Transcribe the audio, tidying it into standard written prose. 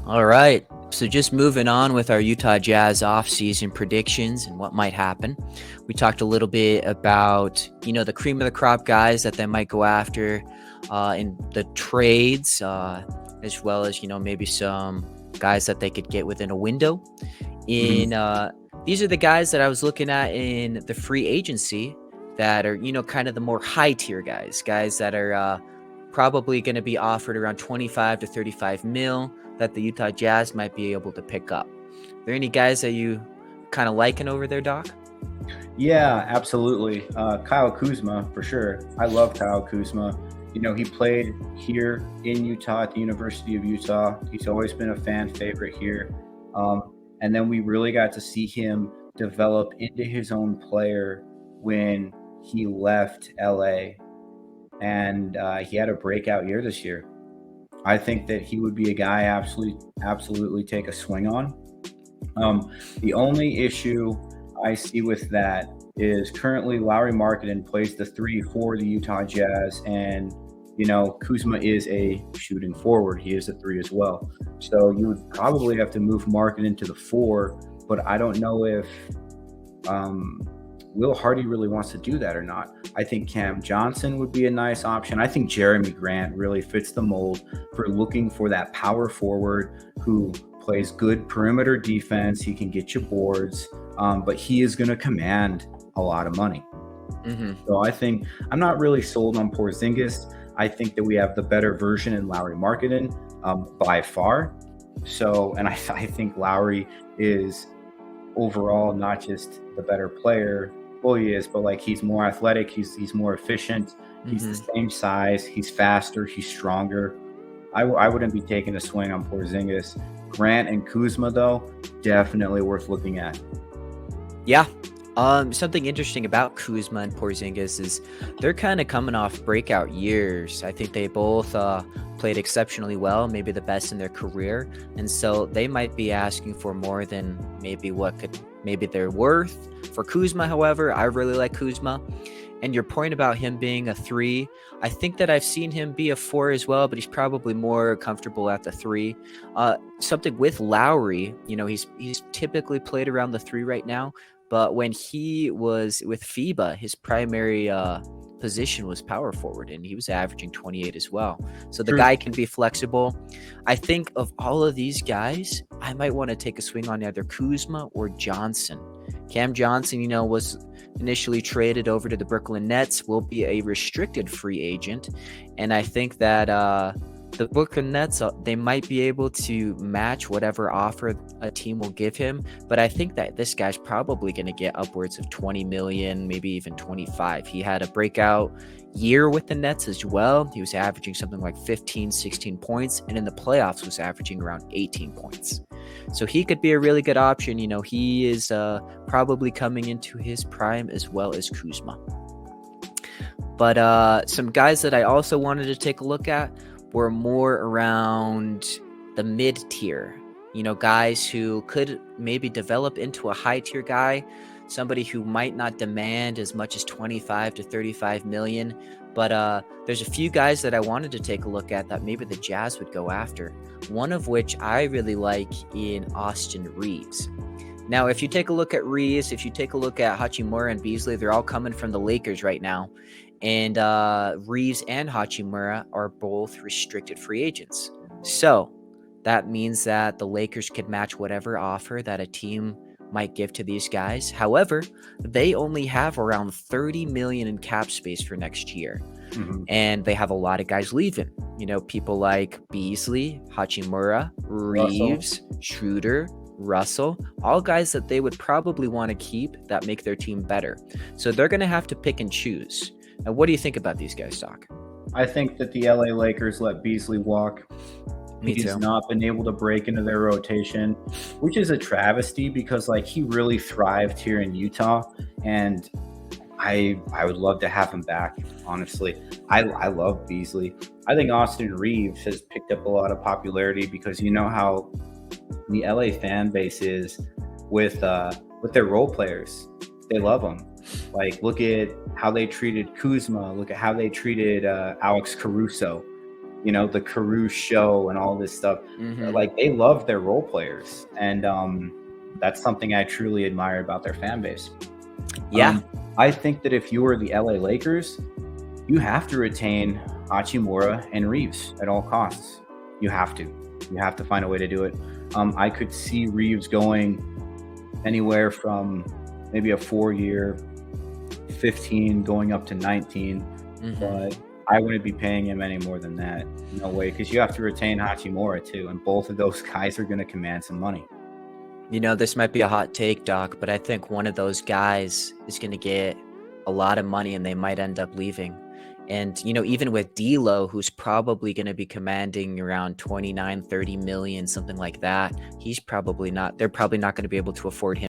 All right. So just moving on with our Utah Jazz offseason predictions and what might happen. We talked a little bit about, the cream of the crop guys that they might go after in the trades, as well as, maybe some guys that they could get within a window. Mhm. These are the guys that I was looking at in the free agency that are, kind of the more high tier guys that are probably going to be offered around 25 to 35 mil that the Utah Jazz might be able to pick up. Are there any guys that you kind of liking over there, Doc? Yeah, absolutely. Kyle Kuzma, for sure. I love Kyle Kuzma. He played here in Utah at the University of Utah. He's always been a fan favorite here. And then we really got to see him develop into his own player when he left LA. And he had a breakout year this year. I think that he would be a guy absolutely take a swing on. The only issue I see with that is currently Lauri Markkanen plays the 3 for the Utah Jazz, and Kuzma is a shooting forward. He is a 3 as well. So you would probably have to move Markkanen to the 4, but I don't know if Will Hardy really wants to do that or not. I think Cam Johnson would be a nice option. I think Jerami Grant really fits the mold for looking for that power forward who plays good perimeter defense. He can get you boards, but he is going to command a lot of money. Mm-hmm. So I think I'm not really sold on Porzingis. I think that we have the better version in Lauri Markkanen by far. So, and I think Lauri is overall not just the better player. Well, he is, but like he's more athletic. He's more efficient. He's Mm-hmm. the same size. He's faster. He's stronger. I wouldn't be taking a swing on Porzingis. Grant and Kuzma, though, definitely worth looking at. Yeah. Something interesting about Kuzma and Porzingis is they're kind of coming off breakout years. I think they both played exceptionally well, maybe the best in their career, and so they might be asking for more than maybe they're worth. For Kuzma, however, I really like Kuzma. And your point about him being a 3, I think that I've seen him be a 4 as well, but he's probably more comfortable at the 3. Something with Lowry, he's typically played around the 3 right now, but when he was with FIBA, his primary position was power forward, and he was averaging 28 as well. So the True. guy can be flexible. I think of all of these guys, I might want to take a swing on either Kuzma or Johnson. Cam Johnson, was initially traded over to the Brooklyn Nets, will be a restricted free agent. And I think that the Brooklyn Nets, they might be able to match whatever offer a team will give him. But I think that this guy's probably going to get upwards of 20 million, maybe even 25. He had a breakout year with the Nets as well. He was averaging something like 15, 16 points, and in the playoffs was averaging around 18 points. So he could be a really good option. He is probably coming into his prime as well as Kuzma. But some guys that I also wanted to take a look at were more around the mid-tier. Guys who could maybe develop into a high-tier guy, somebody who might not demand as much as 25 to 35 million. But there's a few guys that I wanted to take a look at that maybe the Jazz would go after. One of which I really like in Austin Reaves. Now, if you take a look at Reaves, if you take a look at Hachimura and Beasley, they're all coming from the Lakers right now. And Reaves and Hachimura are both restricted free agents. So that means that the Lakers could match whatever offer that a team might give to these guys. However, they only have around 30 million in cap space for next year. Mm-hmm. And they have a lot of guys leaving. People like Beasley, Hachimura, Reaves, Schroeder, Russell, all guys that they would probably want to keep that make their team better. So they're going to have to pick and choose. Now, what do you think about these guys, Doc? I think that the LA Lakers let Beasley walk. He has not been able to break into their rotation, which is a travesty because he really thrived here in Utah, and I would love to have him back. Honestly, I love Beasley. I think Austin Reaves has picked up a lot of popularity because you know how the LA fan base is with their role players. They love them. Look at how they treated Kuzma. Look at how they treated Alex Caruso. you know, the Carew show and all this stuff. Mhm. Like, they love their role players, and that's something I truly admire about their fan base. Yeah. I think that if you were the LA Lakers, you have to retain Hachimura and Reaves at all costs. You have to. You have to find a way to do it. I could see Reaves going anywhere from maybe a 4-year, 15 going up to 19, Mhm. but I wouldn't be paying him any more than that. No way, because you have to retain Hachimura too, and both of those guys are going to command some money. You know, this might be a hot take, Doc, but I think one of those guys is going to get a lot of money and they might end up leaving. And, you know, even with D'Lo, who's probably going to be commanding around 29, 30 million, something like that, they're probably not going to be able to afford him